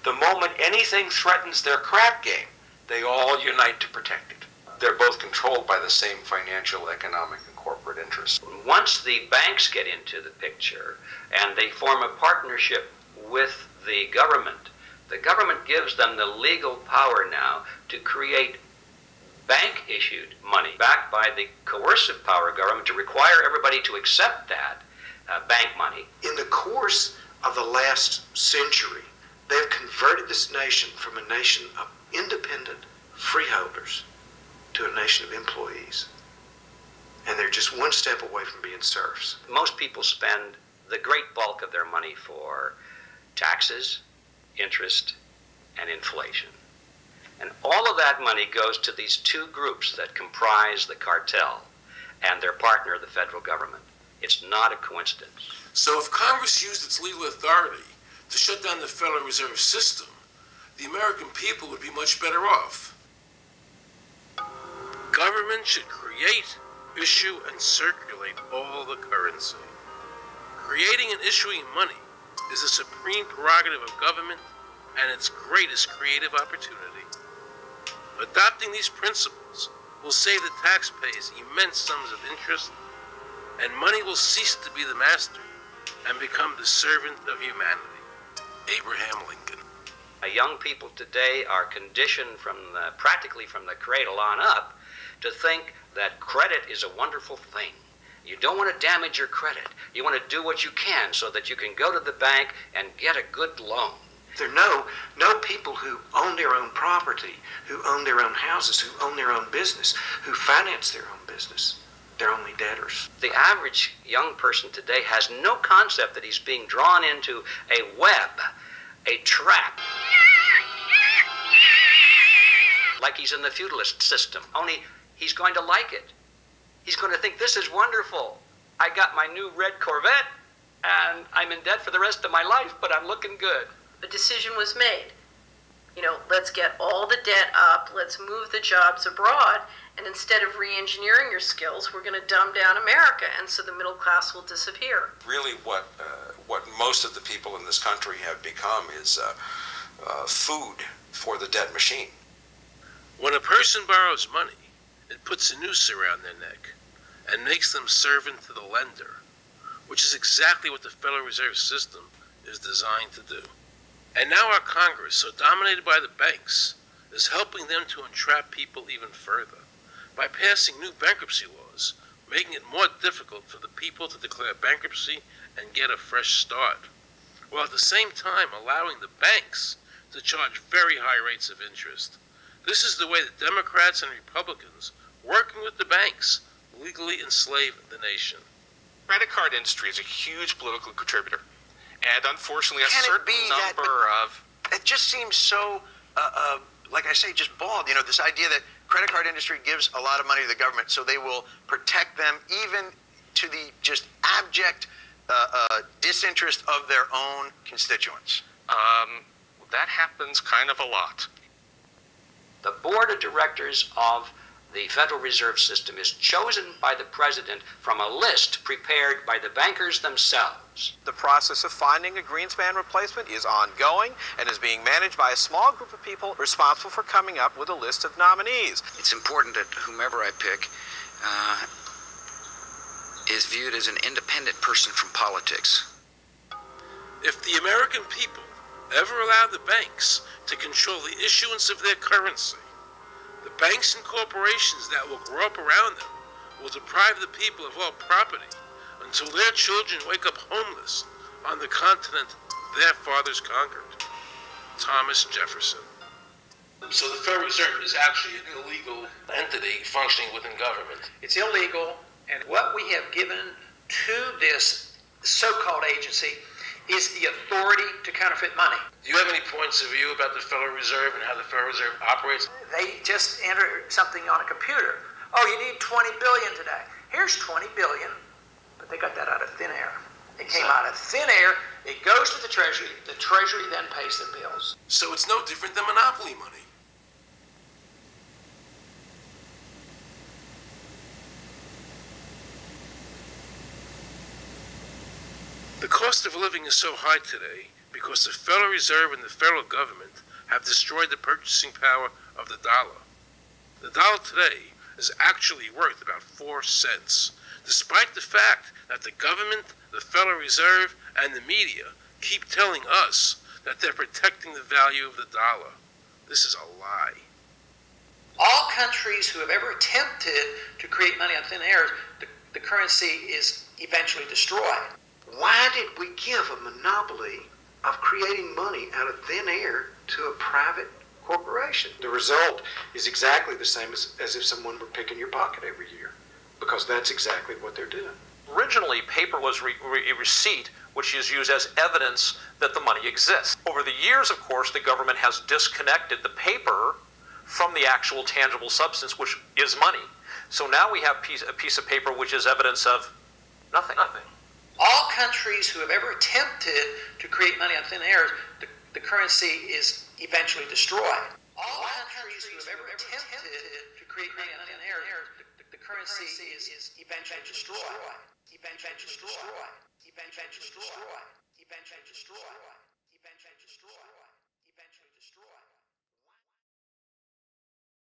The moment anything threatens their crap game, they all unite to protect it. They're both controlled by the same financial, economic, and corporate interests. Once the banks get into the picture and they form a partnership with the government gives them the legal power now to create bank-issued money backed by the coercive power of government to require everybody to accept that bank money. In the course of the last century, they've converted this nation from a nation of independent freeholders to a nation of employees. And they're just one step away from being serfs. Most people spend the great bulk of their money for taxes, interest, and inflation. And all of that money goes to these two groups that comprise the cartel and their partner, the federal government. It's not a coincidence. So if Congress used its legal authority to shut down the Federal Reserve System, the American people would be much better off. Government should create, issue, and circulate all the currency. Creating and issuing money is the supreme prerogative of government and its greatest creative opportunity. Adopting these principles will save the taxpayers immense sums of interest, and money will cease to be the master and become the servant of humanity. Abraham Lincoln. Young people today are conditioned practically from the cradle on up to think that credit is a wonderful thing. You don't want to damage your credit. You want to do what you can so that you can go to the bank and get a good loan. There are no people who own their own property, who own their own houses, who own their own business, who finance their own business. They're only debtors. The average young person today has no concept that he's being drawn into a web, a trap. Like he's in the feudalist system, only he's going to like it. He's going to think, this is wonderful. I got my new red Corvette, and I'm in debt for the rest of my life, but I'm looking good. A decision was made. Let's get all the debt up, let's move the jobs abroad, and instead of re-engineering your skills, we're going to dumb down America, and so the middle class will disappear. Really what most of the people in this country have become is food for the debt machine. When a person borrows money, it puts a noose around their neck and makes them servant to the lender, which is exactly what the Federal Reserve System is designed to do. And now our Congress, so dominated by the banks, is helping them to entrap people even further by passing new bankruptcy laws, making it more difficult for the people to declare bankruptcy and get a fresh start, while at the same time allowing the banks to charge very high rates of interest. This is the way the Democrats and Republicans, working with the banks, legally enslave the nation. Credit card industry is a huge political contributor. And unfortunately, a certain number of... It just seems so, like I say, just bald. This idea that credit card industry gives a lot of money to the government so they will protect them even to the just abject disinterest of their own constituents. That happens kind of a lot. The board of directors of the Federal Reserve System is chosen by the president from a list prepared by the bankers themselves. The process of finding a Greenspan replacement is ongoing and is being managed by a small group of people responsible for coming up with a list of nominees. It's important that whomever I pick is viewed as an independent person from politics. If the American people ever allow the banks to control the issuance of their currency, the banks and corporations that will grow up around them will deprive the people of all property until their children wake up homeless on the continent their fathers conquered. Thomas Jefferson. So the Federal Reserve is actually an illegal entity functioning within government. It's illegal, and what we have given to this so-called agency is the authority to counterfeit money. Do you have any points of view about the Federal Reserve and how the Federal Reserve operates? They just enter something on a computer. Oh, you need 20 billion today. Here's 20 billion, but they got that out of thin air. It came out of thin air, it goes to the Treasury then pays their bills. So it's no different than monopoly money. The cost of living is so high today because the Federal Reserve and the federal government have destroyed the purchasing power of the dollar. The dollar today is actually worth about 4 cents, despite the fact that the government, the Federal Reserve, and the media keep telling us that they're protecting the value of the dollar. This is a lie. All countries who have ever attempted to create money on thin air, the currency is eventually destroyed. Why did we give a monopoly of creating money out of thin air to a private corporation? The result is exactly the same as if someone were picking your pocket every year, because that's exactly what they're doing. Originally, paper was a receipt which is used as evidence that the money exists. Over the years, of course, the government has disconnected the paper from the actual tangible substance, which is money. So now we have a piece of paper which is evidence of nothing. All countries who have ever attempted to create money on thin air, the currency is eventually destroyed. All countries who have ever attempted to create money on thin air, the currency is eventually destroyed. Eventually destroyed. Eventually destroyed. Eventually destroyed.